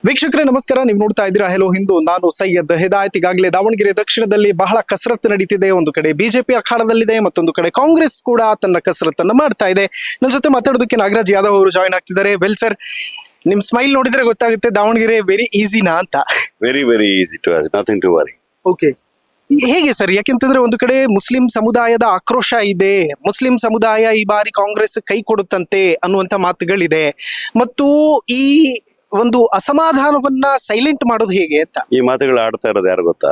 ವೀಕ್ಷಕರೇ ನಮಸ್ಕಾರ. ನೀವು ನೋಡ್ತಾ ಇದ್ದೀರಾ ಹೆಲೋ ಹಿಂದೂ. ನಾನು ಸೈಯದ್ ಹಿದಾಯತ್. ಈಗಾಗಲೇ ದಾವಣಗೆರೆ ದಕ್ಷಿಣದಲ್ಲಿ ಬಹಳ ಕಸರತ್ತು ನಡೀತಿದೆ. ಒಂದು ಕಡೆ ಬಿಜೆಪಿ ಅಖಾಡದಲ್ಲಿದೆ, ಮತ್ತೊಂದು ಕಡೆ ಕಾಂಗ್ರೆಸ್ ಕೂಡ ತನ್ನ ಕಸರತ್ತನ್ನ ಮಾಡ್ತಾ ಇದೆ. ನನ್ನ ಜೊತೆ ಮಾತಾಡೋದಕ್ಕೆ ನಾಗರಾಜ್ ಯಾದವ್ ಅವರು ಜಾಯ್ನ್ ಆಗ್ತಿದ್ದಾರೆ. ವೆಲ್ ಸರ್, ನಿಮ್ ಸ್ಮೈಲ್ ನೋಡಿದ್ರೆ ಗೊತ್ತಾಗುತ್ತೆ ದಾವಣಗೆರೆ ವೆರಿ ಈಸಿನಾ ಅಂತ. Very easy to nothing to worry. Okay, ಹೇಗೆ ಸರ್? ಯಾಕೆಂತಂದ್ರೆ ಒಂದು ಕಡೆ ಮುಸ್ಲಿಂ ಸಮುದಾಯದ ಆಕ್ರೋಶ ಇದೆ. ಮುಸ್ಲಿಂ ಸಮುದಾಯ ಈ ಬಾರಿ ಕಾಂಗ್ರೆಸ್ ಕೈ ಕೊಡುತ್ತಂತೆ ಅನ್ನುವಂತ ಮಾತುಗಳಿದೆ. ಮತ್ತು ಈ ಒಂದು ಅಸಮಾಧಾನವನ್ನ ಸೈಲೆಂಟ್ ಮಾಡೋದು ಹೇಗೆ ಅಂತ ಈ ಮಾತುಗಳು ಆಡ್ತಾ ಇರೋದು ಯಾರು ಗೊತ್ತಾ?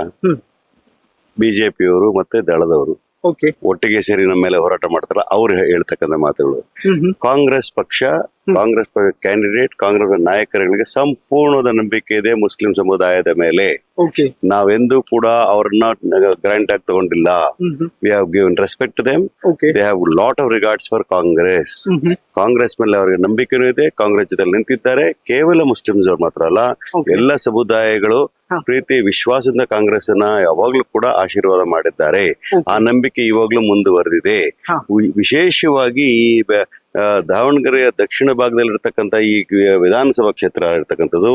ಬಿಜೆಪಿಯವರು ಮತ್ತೆ ದಳದವರು ಓಕೆ ಒಟ್ಟಿಗೆ ಸೇರಿ ನಮ್ಮ ಮೇಲೆ ಹೋರಾಟ ಮಾಡ್ತಾರಲ್ಲ, ಅವ್ರು ಹೇಳ್ತಕ್ಕಂಥ ಮಾತುಗಳು. ಕಾಂಗ್ರೆಸ್ ಪಕ್ಷ, ಕಾಂಗ್ರೆಸ್ ಕ್ಯಾಂಡಿಡೇಟ್, ಕಾಂಗ್ರೆಸ್ ನಾಯಕರುಗಳಿಗೆ ಸಂಪೂರ್ಣವಾದ ನಂಬಿಕೆ ಇದೆ ಮುಸ್ಲಿಂ ಸಮುದಾಯದ ಮೇಲೆ. ಓಕೆ, ನಾವೆಂದೂ ಕೂಡ ಅವ್ರನ್ನ ಗ್ರಾಂಟ್ ಆಗಿ ತಗೊಂಡಿಲ್ಲ. We have given respect to them. They have lot of regards for Congress. Congress ಮೇಲೆ ಅವರಿಗೆ ನಂಬಿಕೆನೂ ಇದೆ. ಕಾಂಗ್ರೆಸ್ ಜೊತೆ ನಿಂತಿದ್ದಾರೆ. ಕೇವಲ ಮುಸ್ಲಿಮ್ಸ್ ಅವ್ರು ಮಾತ್ರ ಅಲ್ಲ, ಎಲ್ಲ ಸಮುದಾಯಗಳು ಪ್ರೀತಿ ವಿಶ್ವಾಸದಿಂದ ಕಾಂಗ್ರೆಸ್ ಅನ್ನ ಯಾವಾಗ್ಲೂ ಕೂಡ ಆಶೀರ್ವಾದ ಮಾಡಿದ್ದಾರೆ. ಆ ನಂಬಿಕೆ ಇವಾಗ್ಲೂ ಮುಂದುವರೆದಿದೆ. ವಿಶೇಷವಾಗಿ ಈ ದಾವಣಗೆರೆಯ ದಕ್ಷಿಣ ಭಾಗದಲ್ಲಿರ್ತಕ್ಕಂಥ ಈ ವಿಧಾನಸಭಾ ಕ್ಷೇತ್ರ ಇರ್ತಕ್ಕಂಥದ್ದು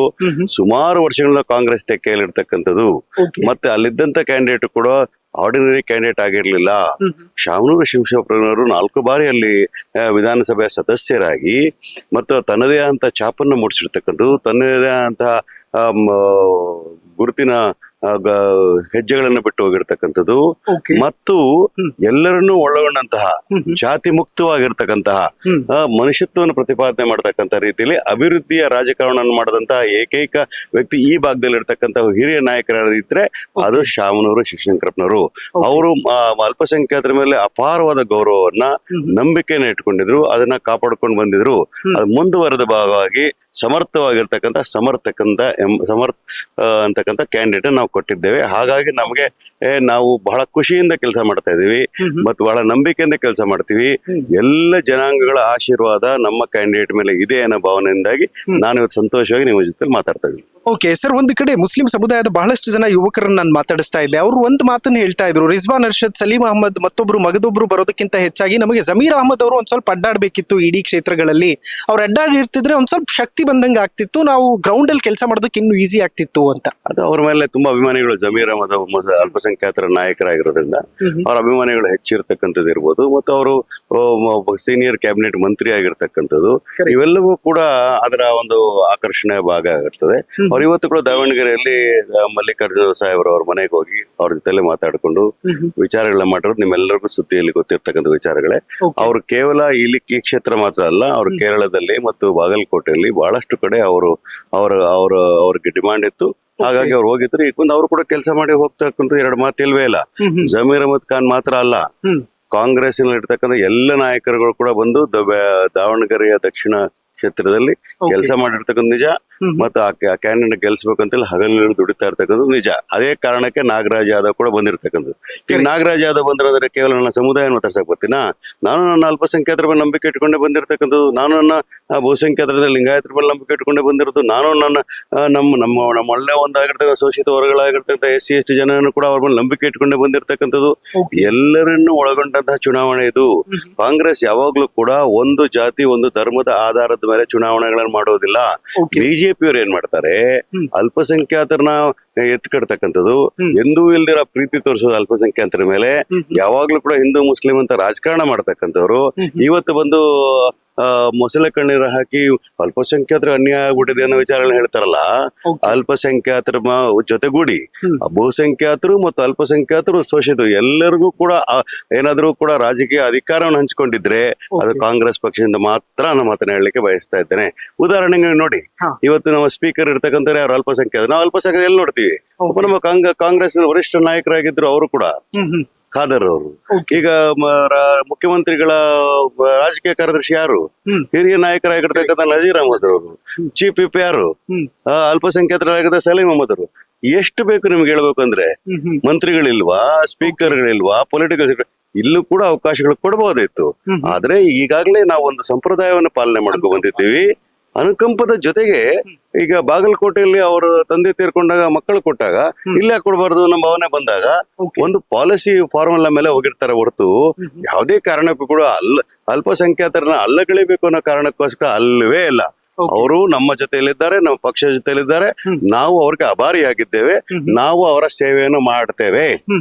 ಸುಮಾರು ವರ್ಷಗಳಿಂದ ಕಾಂಗ್ರೆಸ್ ತೆಕ್ಕೆಯಲ್ಲಿರ್ತಕ್ಕಂಥದ್ದು. ಮತ್ತೆ ಅಲ್ಲಿದ್ದಂತ ಕ್ಯಾಂಡಿಡೇಟ್ ಕೂಡ ಆರ್ಡಿನರಿ ಕ್ಯಾಂಡಿಡೇಟ್ ಆಗಿರ್ಲಿಲ್ಲ. ಶಾಮನೂರು ಶಿವಶಿವಪ್ಪನವರು 4 ಬಾರಿ ಅಲ್ಲಿ ವಿಧಾನಸಭೆಯ ಸದಸ್ಯರಾಗಿ ಮತ್ತು ತನ್ನದೇ ಅಂತ ಛಾಪನ್ನು ಮೂಡಿಸಿರ್ತಕ್ಕಂಥದ್ದು, ತನ್ನದೇ ಅಂತ ಗುರುತಿನ ಹೆಜ್ಜೆಗಳನ್ನು ಬಿಟ್ಟು ಹೋಗಿರ್ತಕ್ಕಂಥದ್ದು ಮತ್ತು ಎಲ್ಲರನ್ನೂ ಒಳಗೊಂಡಂತಹ ಜಾತಿ ಮುಕ್ತವಾಗಿರ್ತಕ್ಕಂತಹ ಮನುಷ್ಯತ್ವವನ್ನು ಪ್ರತಿಪಾದನೆ ಮಾಡತಕ್ಕಂತ ರೀತಿಯಲ್ಲಿ ಅಭಿವೃದ್ಧಿಯ ರಾಜಕಾರಣವನ್ನು ಮಾಡದಂತಹ ಏಕೈಕ ವ್ಯಕ್ತಿ ಈ ಭಾಗದಲ್ಲಿ ಇರ್ತಕ್ಕಂಥ ಹಿರಿಯ ನಾಯಕರಿದ್ರೆ ಅದು ಶಾಮನೂರು ಶಿವಶಂಕರಪ್ಪನವರು. ಅವರು ಅಲ್ಪಸಂಖ್ಯಾತರ ಮೇಲೆ ಅಪಾರವಾದ ಗೌರವವನ್ನ, ನಂಬಿಕೆಯನ್ನು ಇಟ್ಕೊಂಡಿದ್ರು. ಅದನ್ನ ಕಾಪಾಡ್ಕೊಂಡು ಬಂದಿದ್ರು. ಅದು ಮುಂದುವರೆದ ಭಾಗವಾಗಿ ಸಮರ್ಥವಾಗಿರ್ತಕ್ಕಂಥ ಅಂತಕ್ಕಂಥ ಕ್ಯಾಂಡಿಡೇಟ್ ನಾವು ಕೊಟ್ಟಿದ್ದೇವೆ. ಹಾಗಾಗಿ ನಮಗೆ ನಾವು ಬಹಳ ಖುಷಿಯಿಂದ ಕೆಲಸ ಮಾಡ್ತಾ ಇದೀವಿ ಮತ್ತು ಬಹಳ ನಂಬಿಕೆಯಿಂದ ಕೆಲಸ ಮಾಡ್ತೀವಿ. ಎಲ್ಲ ಜನಾಂಗಗಳ ಆಶೀರ್ವಾದ ನಮ್ಮ ಕ್ಯಾಂಡಿಡೇಟ್ ಮೇಲೆ ಇದೆ ಅನ್ನೋ ಭಾವನೆಯಿಂದಾಗಿ ನಾನು ಇವತ್ತು ಸಂತೋಷವಾಗಿ ನಿಮ್ಮ ಜೊತೆ ಮಾತಾಡ್ತಾ ಇದ್ದೀನಿ. ಓಕೆ ಸರ್, ಒಂದು ಕಡೆ ಮುಸ್ಲಿಂ ಸಮುದಾಯದ ಬಹಳಷ್ಟು ಜನ ಯುವಕರನ್ನ ನಾನು ಮಾತಾಡಿಸ್ತಾ ಇದ್ದೆ. ಅವರು ಒಂದು ಮಾತನ್ನು ಹೇಳ್ತಾ ಇದ್ರು, ರಿಜ್ವಾನ್ ಅರ್ಷದ್, ಸಲೀಂ ಅಹಮದ್ ಮತ್ತೊಬ್ರು ಮಗದೊಬ್ರು ಬರೋದಕ್ಕಿಂತ ಹೆಚ್ಚಾಗಿ ನಮಗೆ ಜಮೀರ್ ಅಹಮದ್ ಅವರು ಒಂದ್ ಸ್ವಲ್ಪ ಅಡ್ಡಾಡ್ಬೇಕಿತ್ತು ಇಡೀ ಕ್ಷೇತ್ರಗಳಲ್ಲಿ. ಅವ್ರು ಅಡ್ಡಾಡಿರ್ತಿದ್ರೆ ಒಂದ್ ಸ್ವಲ್ಪ ಶಕ್ತಿ ಬಂದಂಗೆ ಆಗ್ತಿತ್ತು, ನಾವು ಗ್ರೌಂಡ್ ಅಲ್ಲಿ ಕೆಲಸ ಮಾಡೋದಕ್ಕೆ ಇನ್ನೂ ಈಸಿ ಆಗ್ತಿತ್ತು ಅಂತ. ಅದು ಅವ್ರ ಮೇಲೆ ತುಂಬಾ ಅಭಿಮಾನಿಗಳು. ಜಮೀರ್ ಅಹಮದ್ ಅಲ್ಪಸಂಖ್ಯಾತರ ನಾಯಕರಾಗಿರೋದ್ರಿಂದ ಅವ್ರ ಅಭಿಮಾನಿಗಳು ಹೆಚ್ಚಿರ್ತಕ್ಕಂಥದ್ದು ಇರ್ಬೋದು. ಮತ್ತು ಅವರು ಸೀನಿಯರ್ ಕ್ಯಾಬಿನೆಟ್ ಮಂತ್ರಿ ಆಗಿರ್ತಕ್ಕಂಥದ್ದು, ಇವೆಲ್ಲವೂ ಕೂಡ ಅದರ ಒಂದು ಆಕರ್ಷಣೆಯ ಭಾಗ ಆಗಿರ್ತದೆ. ಅವ್ರು ಇವತ್ತು ಕೂಡ ದಾವಣಗೆರೆಯಲ್ಲಿ ಮಲ್ಲಿಕಾರ್ಜುನ ಸಾಹೇಬ್ರವ್ರ ಮನೆಗೆ ಹೋಗಿ ಅವ್ರ ಜೊತೆಲೆ ಮಾತಾಡ್ಕೊಂಡು ವಿಚಾರಗಳನ್ನ ಮಾಡಿರೋದು ನಿಮ್ಮೆಲ್ಲರಿಗೂ ಸುದ್ದಿಯಲ್ಲಿ ಗೊತ್ತಿರ್ತಕ್ಕಂಥ ವಿಚಾರಗಳೇ. ಅವ್ರು ಕೇವಲ ಇಲ್ಲಿ ಈ ಕ್ಷೇತ್ರ ಮಾತ್ರ ಅಲ್ಲ, ಅವ್ರು ಕೇರಳದಲ್ಲಿ ಮತ್ತು ಬಾಗಲಕೋಟೆಯಲ್ಲಿ ಬಹಳಷ್ಟು ಕಡೆ ಅವ್ರಿಗೆ ಡಿಮಾಂಡ್ ಇತ್ತು. ಹಾಗಾಗಿ ಅವ್ರು ಹೋಗಿದ್ರು. ಈಗ ಬಂದು ಅವ್ರು ಕೂಡ ಕೆಲಸ ಮಾಡಿ ಹೋಗ್ತಕ್ಕಂಥ 2 ಮಾತು ಇಲ್ವೇ ಇಲ್ಲ. ಜಮೀರ್ ಅಹಮದ್ ಖಾನ್ ಮಾತ್ರ ಅಲ್ಲ, ಕಾಂಗ್ರೆಸ್ನಲ್ಲಿ ಇರ್ತಕ್ಕಂಥ ಎಲ್ಲ ನಾಯಕರುಗಳು ಕೂಡ ಬಂದು ದಾವಣಗೆರೆಯ ದಕ್ಷಿಣ ಕ್ಷೇತ್ರದಲ್ಲಿ ಕೆಲಸ ಮಾಡಿರ್ತಕ್ಕಂಥ ನಿಜ. ಮತ್ತು ಆ ಕ್ಯಾಂಡಿಡೇಟ್ ಗೆಲ್ಸ್ಬೇಕಂತೇಳಿ ಹಗಲು ದುಡಿತಾ ಇರ್ತಕ್ಕಂಥದ್ದು ನಿಜ. ಅದೇ ಕಾರಣಕ್ಕೆ ನಾಗರಾಜ್ ಯಾದವ್ ಕೂಡ ಬಂದಿರ್ತಕ್ಕಂಥದ್ದು. ಈಗ ನಾಗರಾಜ್ ಯಾದವ್ ಬಂದಿರೋದ್ರೆ ಕೇವಲ ನನ್ನ ಸಮುದಾಯ ಮಾತಾಡ್ಸಕ್ ಬರ್ತೀನ? ನಾನು ನನ್ನ ಅಲ್ಪಸಂಖ್ಯಾತರ ಮೇಲೆ ನಂಬಿಕೆ ಇಟ್ಕೊಂಡೇ ಬಂದಿರತಕ್ಕಂಥದ್ದು. ನಾನು ನನ್ನ ಬಹುಸಂಖ್ಯಾತರ ಲಿಂಗಾಯತರ ಮೇಲೆ ನಂಬಿಕೆ ಇಟ್ಕೊಂಡೇ ಬಂದಿರೋದು. ನಾನು ನಮ್ಮ ಒಳ್ಳೆ ಒಂದಾಗಿರ್ತಕ್ಕಂಥ ಶೋಷಿತ ವರ್ಗಗಳಾಗಿರ್ತಕ್ಕಂಥ SC ST ಜನರನ್ನು ಕೂಡ ಅವ್ರ ಮೇಲೆ ನಂಬಿಕೆ ಇಟ್ಕೊಂಡೇ ಬಂದಿರತಕ್ಕಂಥದ್ದು. ಎಲ್ಲರನ್ನೂ ಒಳಗೊಂಡಂತಹ ಚುನಾವಣೆ ಇದು. ಕಾಂಗ್ರೆಸ್ ಯಾವಾಗ್ಲೂ ಕೂಡ ಒಂದು ಜಾತಿ ಒಂದು ಧರ್ಮದ ಆಧಾರದ ಮೇಲೆ ಚುನಾವಣೆಗಳನ್ನು ಮಾಡೋದಿಲ್ಲ. ಬಿಜೆಪಿಯವರು ಏನ್ ಮಾಡ್ತಾರೆ, ಅಲ್ಪಸಂಖ್ಯಾತರನ್ನ ಎತ್ಕಡ್ತಕ್ಕಂಥದ್ದು, ಎಂದೂ ಇಲ್ದಿರೋ ಪ್ರೀತಿ ತೋರಿಸೋದು ಅಲ್ಪಸಂಖ್ಯಾತರ ಮೇಲೆ. ಯಾವಾಗ್ಲೂ ಕೂಡ ಹಿಂದೂ ಮುಸ್ಲಿಂ ಅಂತ ರಾಜಕಾರಣ ಮಾಡ್ತಕ್ಕಂಥವ್ರು ಇವತ್ತು ಬಂದು ಮೊಸಳೆ ಕಣ್ಣೀರು ಹಾಕಿ ಅಲ್ಪಸಂಖ್ಯಾತರ ಅನ್ಯಾಯ ಆಗ್ಬಿಟ್ಟಿದೆ ಅನ್ನೋ ವಿಚಾರಗಳನ್ನ ಹೇಳ್ತಾರಲ್ಲ. ಅಲ್ಪಸಂಖ್ಯಾತರ ಜೊತೆಗೂಡಿ ಬಹುಸಂಖ್ಯಾತರು ಮತ್ತು ಅಲ್ಪಸಂಖ್ಯಾತರು ಶೋಷಿತರು ಎಲ್ಲರಿಗೂ ಕೂಡ ಏನಾದ್ರೂ ಕೂಡ ರಾಜಕೀಯ ಅಧಿಕಾರವನ್ನು ಹಂಚಿಕೊಂಡಿದ್ರೆ ಅದು ಕಾಂಗ್ರೆಸ್ ಪಕ್ಷದಿಂದ ಮಾತ್ರ ನಮ್ಮ ಮಾತನ್ನ ಹೇಳಲಿಕ್ಕೆ ಬಯಸ್ತಾ ಇದ್ದೇನೆ. ಉದಾಹರಣೆಗೆ ನೋಡಿ, ಇವತ್ತು ನಮ್ಮ ಸ್ಪೀಕರ್ ಇರ್ತಕ್ಕಂಥ ಯಾರು ಅಲ್ಪಸಂಖ್ಯಾತರು. ನಾವು ಅಲ್ಪಸಂಖ್ಯಾತ ಎಲ್ಲಿ ನೋಡ್ತೀವಿ? ನಮ್ಮ ಕಾಂಗ್ರೆಸ್ ವರಿಷ್ಠ ನಾಯಕರಾಗಿದ್ರು ಅವರು ಕೂಡ, ಖಾದರ್ ಅವರು. ಈಗ ಮುಖ್ಯಮಂತ್ರಿಗಳ ರಾಜಕೀಯ ಕಾರ್ಯದರ್ಶಿ ಯಾರು? ಹಿರಿಯ ನಾಯಕರಾಗಿರ್ತಕ್ಕಂಥ ನಜೀರ್ ಅಹಮದ್ ಅವರು. ಚೀಫ್ ವಿಪ್ ಯಾರು? ಅಲ್ಪಸಂಖ್ಯಾತರಾಗಿದ್ದ ಸಲೀಂ ಅಹಮದ್ ಅವರು. ಎಷ್ಟು ಬೇಕು ನಿಮ್ಗೆ ಹೇಳ್ಬೇಕಂದ್ರೆ? ಮಂತ್ರಿಗಳಿಲ್ವಾ? ಸ್ಪೀಕರ್ಗಳಿಲ್ವಾ? ಪೊಲಿಟಿಕಲ್ ಇಲ್ಲೂ ಕೂಡ ಅವಕಾಶಗಳು ಕೊಡಬಹುದಿತ್ತು. ಆದ್ರೆ ಈಗಾಗಲೇ ನಾವು ಒಂದು ಸಂಪ್ರದಾಯವನ್ನು ಪಾಲನೆ ಮಾಡ್ಕೊಂಡು ಬಂದಿದ್ದೀವಿ. ಅನುಕಂಪದ ಜೊತೆಗೆ ಈಗ ಬಾಗಲಕೋಟೆಯಲ್ಲಿ ಅವರ ತಂದೆ ತೀರ್ಕೊಂಡಾಗ ಮಕ್ಕಳು ಕೊಟ್ಟಾಗ ಇಲ್ಲೇ ಕೊಡಬಾರ್ದು ನಮ್ಮ ಭಾವನೆ ಬಂದಾಗ ಒಂದು ಪಾಲಿಸಿ ಫಾರ್ಮುಲಾ ಮೇಲೆ ಹೋಗಿರ್ತಾರೆ ಹೊರತು ಯಾವುದೇ ಕಾರಣಕ್ಕೂ ಕೂಡ ಅಲ್ಪಸಂಖ್ಯಾತರನ್ನ ಅಲ್ಲಗಳಿಬೇಕು ಅನ್ನೋ ಕಾರಣಕ್ಕೋಸ್ಕರ ಅಲ್ಲವೇ ಇಲ್ಲ. ಅವರು ನಮ್ಮ ಜೊತೆಯಲ್ಲಿದ್ದಾರೆ, ನಮ್ಮ ಪಕ್ಷದ ಜೊತೆಯಲ್ಲಿದ್ದಾರೆ. ನಾವು ಅವ್ರಿಗೆ ಅಭಾರಿಯಾಗಿದ್ದೇವೆ. ನಾವು ಅವರ ಸೇವೆಯನ್ನು ಮಾಡ್ತೇವೆ.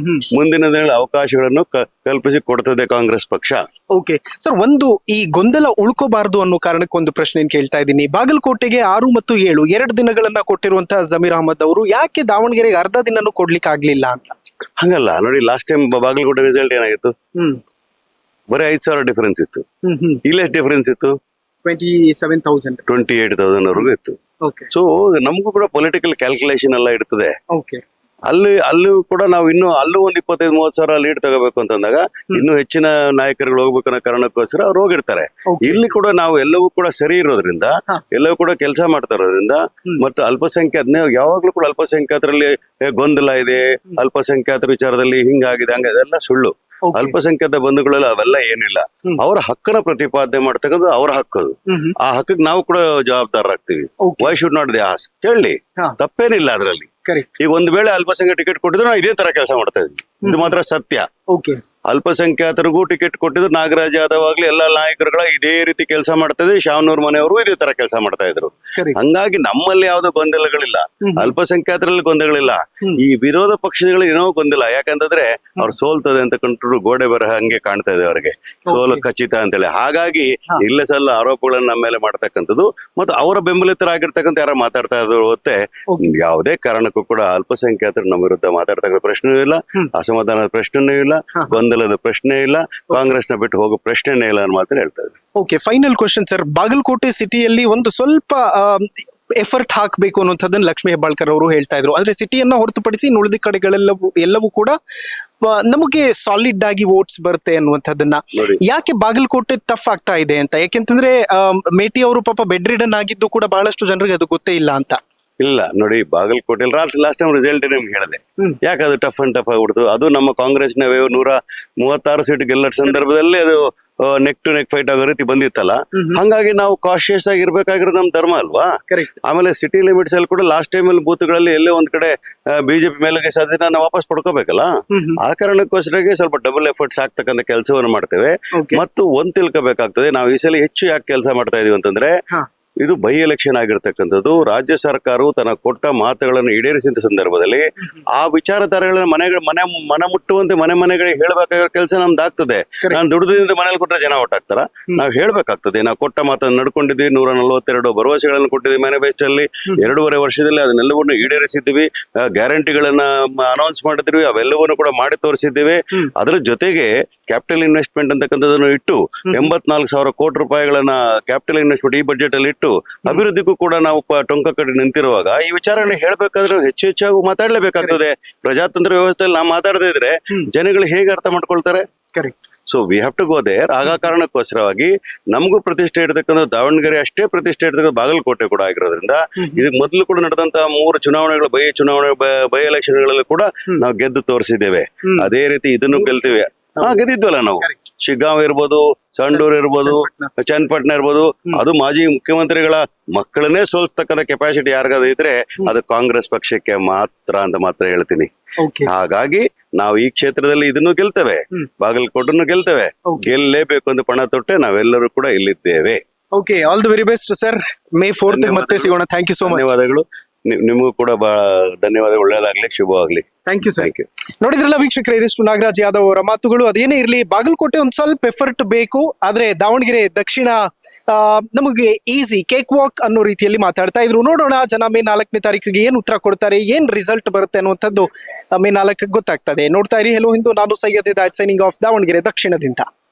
ಮುಂದಿನ ದಿನಗಳ ಅವಕಾಶಗಳನ್ನು ಕಲ್ಪಿಸಿ ಕೊಡ್ತದೆ ಕಾಂಗ್ರೆಸ್ ಪಕ್ಷ. ಓಕೆ ಸರ್, ಒಂದು ಈ ಗೊಂದಲ ಉಳ್ಕೋಬಾರದು ಅನ್ನೋ ಕಾರಣಕ್ಕೆ ಒಂದು ಪ್ರಶ್ನೆ ಕೇಳ್ತಾ ಇದ್ದೀನಿ. ಬಾಗಲಕೋಟೆಗೆ 6 ಮತ್ತು 7 2 ದಿನಗಳನ್ನ ಕೊಟ್ಟಿರುವಂತಹ ಜಮೀರ್ ಅಹಮದ್ ಅವರು ಯಾಕೆ ದಾವಣಗೆರೆಗೆ ಅರ್ಧ ದಿನನೂ ಕೊಡ್ಲಿಕ್ಕೆ ಆಗ್ಲಿಲ್ಲ ಅಂತ? ಹಂಗಲ್ಲ ನೋಡಿ, ಲಾಸ್ಟ್ ಟೈಮ್ ಬಾಗಲಕೋಟೆ ರಿಸಲ್ಟ್ ಏನಾಗಿತ್ತು? ಬರೀ 5,000 ಡಿಫರೆನ್ಸ್ ಇತ್ತು. ಇಲ್ಲಿ ಎಷ್ಟು ಡಿಫರೆನ್ಸ್ ಇತ್ತು? 27,000 28,000 ವರೆಗೂ ಇತ್ತು. ಸೊ ನಮಗೂ ಕೂಡ ಪೊಲಿಟಿಕಲ್ ಕ್ಯಾಲ್ಕುಲೇಷನ್ ಎಲ್ಲ ಇರ್ತದೆ. ಅಲ್ಲೂ ಕೂಡ ನಾವು ಅಲ್ಲೂ ಒಂದು 25-30 ಸಾವಿರ ಲೀಡ್ ತಗೋಬೇಕು ಅಂತಂದಾಗ ಇನ್ನೂ ಹೆಚ್ಚಿನ ನಾಯಕರುಗಳು ಹೋಗ್ಬೇಕು ಅನ್ನೋ ಕಾರಣಕ್ಕೋಸ್ಕರ ಅವ್ರು ಹೋಗಿರ್ತಾರೆ. ಇಲ್ಲಿ ಕೂಡ ನಾವು ಎಲ್ಲವೂ ಕೂಡ ಸರಿ ಇರೋದ್ರಿಂದ, ಎಲ್ಲವೂ ಕೂಡ ಕೆಲಸ ಮಾಡ್ತಾ ಇರೋದ್ರಿಂದ, ಮತ್ತು ಅಲ್ಪಸಂಖ್ಯಾತ ಯಾವಾಗ್ಲೂ ಕೂಡ ಅಲ್ಪಸಂಖ್ಯಾತರಲ್ಲಿ ಗೊಂದಲ ಇದೆ, ಅಲ್ಪಸಂಖ್ಯಾತರ ವಿಚಾರದಲ್ಲಿ ಹಿಂಗಾಗಿದೆ ಹಂಗ, ಅದೆಲ್ಲ ಸುಳ್ಳು. ಅಲ್ಪಸಂಖ್ಯಾತ ಬಂಧುಗಳೆಲ್ಲ ಅವೆಲ್ಲ ಏನಿಲ್ಲ. ಅವರ ಹಕ್ಕನ್ನ ಪ್ರತಿಪಾದನೆ ಮಾಡ್ತಕ್ಕಂಥ ಅವರ ಹಕ್ಕದು. ಆ ಹಕ್ಕಕ್ಕೆ ನಾವು ಕೂಡ ಜವಾಬ್ದಾರರಾಗ್ತೀವಿ. Why should not the ask? ಕೇಳಿ, ತಪ್ಪೇನಿಲ್ಲ ಅದರಲ್ಲಿ. ಈಗ ಒಂದ್ ವೇಳೆ ಅಲ್ಪಸಂಖ್ಯಾತ ಟಿಕೆಟ್ ಕೊಟ್ಟಿದ್ರೆ ನಾವು ಇದೇ ತರ ಕೆಲಸ ಮಾಡ್ತಾ ಇದ್ವಿ. ಇದು ಮಾತ್ರ ಸತ್ಯ. ಅಲ್ಪಸಂಖ್ಯಾತರಿಗೂ ಟಿಕೆಟ್ ಕೊಟ್ಟಿದ್ರು ನಾಗರಾಜ್ ಯಾದವ್ ಆಗ್ಲಿ ಎಲ್ಲಾ ನಾಯಕರುಗಳ ಇದೇ ರೀತಿ ಕೆಲಸ ಮಾಡ್ತಾ ಇದ್ವಿ. ಶಾವನೂರ್ ಮನೆಯವರು ಇದೇ ತರ ಕೆಲಸ ಮಾಡ್ತಾ ಇದ್ರು. ಹಂಗಾಗಿ ನಮ್ಮಲ್ಲಿ ಯಾವ್ದೋ ಗೊಂದಲಗಳಿಲ್ಲ, ಅಲ್ಪಸಂಖ್ಯಾತರಲ್ಲಿ ಗೊಂದಲಗಳಿಲ್ಲ. ಈ ವಿರೋಧ ಪಕ್ಷಗಳು ಏನೋ ಗೊಂದಲ, ಯಾಕಂತಂದ್ರೆ ಅವ್ರು ಸೋಲ್ತದೆ ಅಂತ ಕಂಡ್ರು ಗೋಡೆ ಬರಹ ಹಂಗೆ ಕಾಣ್ತಾ ಇದೆ ಅವ್ರಿಗೆ, ಸೋಲು ಖಚಿತ ಅಂತೇಳಿ. ಹಾಗಾಗಿ ಇಲ್ಲ ಸಲ್ಲ ಆರೋಪಗಳನ್ನ ನಮ್ಮ ಮೇಲೆ ಮಾಡ್ತಕ್ಕಂಥದ್ದು, ಮತ್ತು ಅವರ ಬೆಂಬಲಿತರಾಗಿರ್ತಕ್ಕಂಥ ಯಾರು ಮಾತಾಡ್ತಾ ಇದ್ರು ಹೊತ್ತೆ ಯಾವುದೇ ಕಾರಣಕ್ಕೂ ಕೂಡ ಅಲ್ಪಸಂಖ್ಯಾತರು ನಮ್ಮ ವಿರುದ್ಧ ಮಾತಾಡ್ತಕ್ಕಂಥ ಪ್ರಶ್ನೆಯೂ ಇಲ್ಲ, ಅಸಮಾಧಾನದ ಪ್ರಶ್ನೆಯೂ ಇಲ್ಲ, ಗೊಂದಲದ ಪ್ರಶ್ನೆ ಇಲ್ಲ, ಕಾಂಗ್ರೆಸ್ ನ ಬಿಟ್ಟು ಹೋಗೋ ಪ್ರಶ್ನೆನೇ ಇಲ್ಲ ಅನ್ನೋ ಮಾತನ್ನ ಹೇಳ್ತಾ ಇದ್ದಾರೆ. Okay, final question sir. Bagalkote ಸಿಟಿಯಲ್ಲಿ ಒಂದು ಸ್ವಲ್ಪ ಎಫರ್ಟ್ ಹಾಕಬೇಕು ಅನ್ನೋಂಥದ್ದನ್ನ ಲಕ್ಷ್ಮೀ ಹೆಬ್ಬಾಳ್ಕರ್ ಅವರು ಹೇಳ್ತಾ ಇದ್ರು. ಆದ್ರೆ ಸಿಟಿಯನ್ನ ಹೊರತುಪಡಿಸಿ ಉಳಿದ ಕಡೆಗಳೆಲ್ಲವೂ ಕೂಡ ನಮಗೆ ಸಾಲಿಡ್ ಆಗಿ ವೋಟ್ಸ್ ಬರುತ್ತೆ ಅನ್ನುವಂಥದ್ದನ್ನ. ಯಾಕೆ ಬಾಗಲಕೋಟೆ ಟಫ್ ಆಗ್ತಾ ಇದೆ ಅಂತ? ಯಾಕೆಂತಂದ್ರೆ ಮೇಟಿ ಅವರು ಪಾಪ ಬೆಡ್ ರಿಡನ್ ಆಗಿದ್ದು ಕೂಡ ಬಹಳಷ್ಟು ಜನರಿಗೆ ಅದು ಗೊತ್ತೇ ಇಲ್ಲ ಅಂತ. ಇಲ್ಲ ನೋಡಿ, ಬಾಗಲಕೋಟೆಯಲ್ಲಿ ಲಾಸ್ಟ್ ಟೈಮ್ ರಿಸಲ್ಟ್ ನಿಮ್ಗೆ ಹೇಳಿದೆ, ಯಾಕೆ ಅದು ಟಫ್ ಆಗ್ಬಿಡ್ತು. ಅದು ನಮ್ಮ ಕಾಂಗ್ರೆಸ್ನ 136 ಸೀಟ್ ಗೆಲ್ಲ ಸಂದರ್ಭದಲ್ಲಿ ಅದು ನೆಕ್ ಟು ನೆಕ್ ಫೈಟ್ ಆಗೋ ರೀತಿ ಬಂದಿತ್ತಲ್ಲ. ಹಂಗಾಗಿ ನಾವು ಕಾಶಿಯಸ್ ಆಗಿ ಇರ್ಬೇಕಾಗಿರೋದು ನಮ್ ಧರ್ಮ ಅಲ್ವಾ. ಆಮೇಲೆ ಸಿಟಿ ಲಿಮಿಟ್ಸ್ ಅಲ್ಲಿ ಕೂಡ ಲಾಸ್ಟ್ ಟೈಮ್ ಅಲ್ಲಿ ಬೂತ್ಗಳಲ್ಲಿ ಎಲ್ಲೇ ಒಂದ್ ಕಡೆ ಬಿಜೆಪಿ ಮೇಲೆ ಸಾಧ್ಯತೆ ನಾವು ವಾಪಸ್ ಪಡ್ಕೋಬೇಕಲ್ಲ. ಆ ಕಾರಣಕ್ಕೋಸ್ಕರ ಸ್ವಲ್ಪ ಡಬಲ್ ಎಫರ್ಟ್ಸ್ ಆಗ್ತಕ್ಕಂಥ ಕೆಲಸವನ್ನು ಮಾಡ್ತೇವೆ. ಮತ್ತು ಒಂದ್ ತಿಳ್ಕೋಬೇಕಾಗ್ತದೆ, ನಾವು ಈ ಸಲ ಹೆಚ್ಚು ಯಾಕೆ ಕೆಲಸ ಮಾಡ್ತಾ ಇದೀವಿ ಅಂತಂದ್ರೆ, ಇದು ಬೈ ಎಲೆಕ್ಷನ್ ಆಗಿರ್ತಕ್ಕಂಥದ್ದು. ರಾಜ್ಯ ಸರ್ಕಾರವು ತನ್ನ ಕೊಟ್ಟ ಮಾತುಗಳನ್ನು ಈಡೇರಿಸಿದ ಸಂದರ್ಭದಲ್ಲಿ ಆ ವಿಚಾರಧಾರೆಗಳನ್ನ ಮನೆ ಮುಟ್ಟುವಂತೆ ಮನೆಗಳಿಗೆ ಹೇಳ್ಬೇಕಾಗಿರೋ ಕೆಲಸ ನಮ್ದು ಆಗ್ತದೆ. ನಾನು ದುಡಿದಿಂದ ಮನೇಲಿ ಕೊಟ್ಟರೆ ಜನ ಓಟ್ ಹಾಕ್ತಾರ? ನಾವು ಹೇಳ್ಬೇಕಾಗ್ತದೆ. ನಾವು ಕೊಟ್ಟ ಮಾತನ್ನು ನಡ್ಕೊಂಡಿದ್ವಿ. 142 ಭರವಸೆಗಳನ್ನು ಕೊಟ್ಟಿದ್ವಿ ಮ್ಯಾನಿಫೆಸ್ಟೋ ಅಲ್ಲಿ. 2.5 ವರ್ಷದಲ್ಲಿ ಅದನ್ನೆಲ್ಲವನ್ನು ಈಡೇರಿಸಿದ್ವಿ. ಗ್ಯಾರಂಟಿಗಳನ್ನ ಅನೌನ್ಸ್ ಮಾಡಿದ್ವಿ, ಅವೆಲ್ಲವನ್ನು ಕೂಡ ಮಾಡಿ ತೋರಿಸಿದ್ದೇವೆ. ಅದರ ಜೊತೆಗೆ ಕ್ಯಾಪಿಟಲ್ ಇನ್ವೆಸ್ಟ್ಮೆಂಟ್ ಅಂತಕ್ಕಂಥದ್ದನ್ನು ಇಟ್ಟು 84,000 ಕೋಟಿ ರೂಪಾಯಿಗಳನ್ನ ಕ್ಯಾಪಿಟಲ್ ಇನ್ವೆಸ್ಟ್ಮೆಂಟ್ ಈ ಬಜೆಟ್ ಅಲ್ಲಿ ಇಟ್ಟು ಅಭಿವೃದ್ಧಿಗೂ ಕೂಡ ನಾವು ಟೊಂಕ ಕಡೆ ನಿಂತಿರುವಾಗ ಈ ವಿಚಾರಗಳನ್ನ ಹೇಳ್ಬೇಕಾದ್ರೆ ಹೆಚ್ಚಾಗಿ ಮಾತಾಡ್ಲೇಬೇಕಾಗ್ತದೆ. ಪ್ರಜಾತಂತ್ರ ವ್ಯವಸ್ಥೆಯಲ್ಲಿ ನಾವು ಮಾತಾಡದೇ ಇದ್ರೆ ಜನಗಳು ಹೇಗೆ ಅರ್ಥ ಮಾಡ್ಕೊಳ್ತಾರೆ? So we have to go there. ಆಗ ಕಾರಣಕ್ಕೋಸ್ಕರವಾಗಿ ನಮಗೂ ಪ್ರತಿಷ್ಠೆ ಇರತಕ್ಕಂಥ ದಾವಣಗೆರೆ ಅಷ್ಟೇ ಪ್ರತಿಷ್ಠೆ ಇರತಕ್ಕಂಥ ಬಾಗಲಕೋಟೆ ಕೂಡ ಆಗಿರೋದ್ರಿಂದ, ಇದಕ್ಕೆ ಮೊದಲು ಕೂಡ ನಡೆದಂತಹ 3 ಚುನಾವಣೆಗಳು ಬೈ ಎಲೆಕ್ಷನ್ಗಳಲ್ಲಿ ಕೂಡ ನಾವು ಗೆದ್ದು ತೋರಿಸಿದ್ದೇವೆ. ಅದೇ ರೀತಿ ಇದನ್ನು ಗೆಲ್ತೀವಿ. ಗೆದ್ದಿದ್ವಲ್ಲ ನಾವು. ಶಿಗ್ಗಾಂವ್ ಇರ್ಬೋದು, ಸಂಡೂರ್ ಇರ್ಬೋದು, ಚನ್ನಪಟ್ಟಣ ಇರ್ಬೋದು, ಅದು ಮಾಜಿ ಮುಖ್ಯಮಂತ್ರಿಗಳ ಮಕ್ಕಳನ್ನೇ ಸೋಲ್ತಕ್ಕಂಥ ಕೆಪಾಸಿಟಿ ಯಾರಿಗಾದ್ರು ಇದ್ರೆ ಅದು ಕಾಂಗ್ರೆಸ್ ಪಕ್ಷಕ್ಕೆ ಮಾತ್ರ ಹೇಳ್ತೀನಿ. ಹಾಗಾಗಿ ನಾವು ಈ ಕ್ಷೇತ್ರದಲ್ಲಿ ಇದನ್ನು ಗೆಲ್ತೇವೆ, ಬಾಗಲಕೋಟನ್ನು ಗೆಲ್ತೇವೆ, ಗೆಲ್ಲೇಬೇಕು ಅಂತ ಪಣ ತೊಟ್ಟೆ ನಾವೆಲ್ಲರೂ ಕೂಡ ಇಲ್ಲಿದ್ದೇವೆ. Okay, all the very best sir. May 4th ಮತ್ತೆ ಸಿಗೋಣ. Thank you so much. ಧನ್ಯವಾದಗಳು. ನಿಮಗೂ ಕೂಡ ಧನ್ಯವಾದ. ಒಳ್ಳೇದಾಗ್ಲಿ, ಶುಭವಾಗ್ಲಿ. Thank you sir. ನೋಡಿದ್ರಲ್ಲ ವೀಕ್ಷಕರೇ, ಇದಿಷ್ಟು ನಾಗರಾಜ್ ಯಾದವ್ ಅವರ ಮಾತುಗಳು. ಅದೇನೇ ಇರಲಿ, ಬಾಗಲಕೋಟೆ ಒಂದ್ ಸ್ವಲ್ಪ ಎಫರ್ಟ್ ಬೇಕು, ಆದ್ರೆ ದಾವಣಗೆರೆ ದಕ್ಷಿಣ ನಮಗೆ ಈಸಿ ಕೇಕ್ ವಾಕ್ ಅನ್ನೋ ರೀತಿಯಲ್ಲಿ ಮಾತಾಡ್ತಾ ಇದ್ರು. ನೋಡೋಣ ಜನ ಮೇ 4ನೇ ತಾರೀಕಿಗೆ ಏನ್ ಉತ್ತರ ಕೊಡ್ತಾರೆ, ಏನ್ ರಿಸಲ್ಟ್ ಬರುತ್ತೆ ಅನ್ನುವಂಥದ್ದು ಮೇ 4ಕ್ಕೆ ಗೊತ್ತಾಗ್ತದೆ. ನೋಡ್ತಾ ಇರಿ ಹೆಲೋ ಹಿಂದೂ. ನಾನು ಸೈಯದ್ ಹಿದಾಯತ್ ಸೈನಿಂಗ್ ಆಫ್ ದಾವಣಗೆರೆ ದಕ್ಷಿಣದಿಂದ.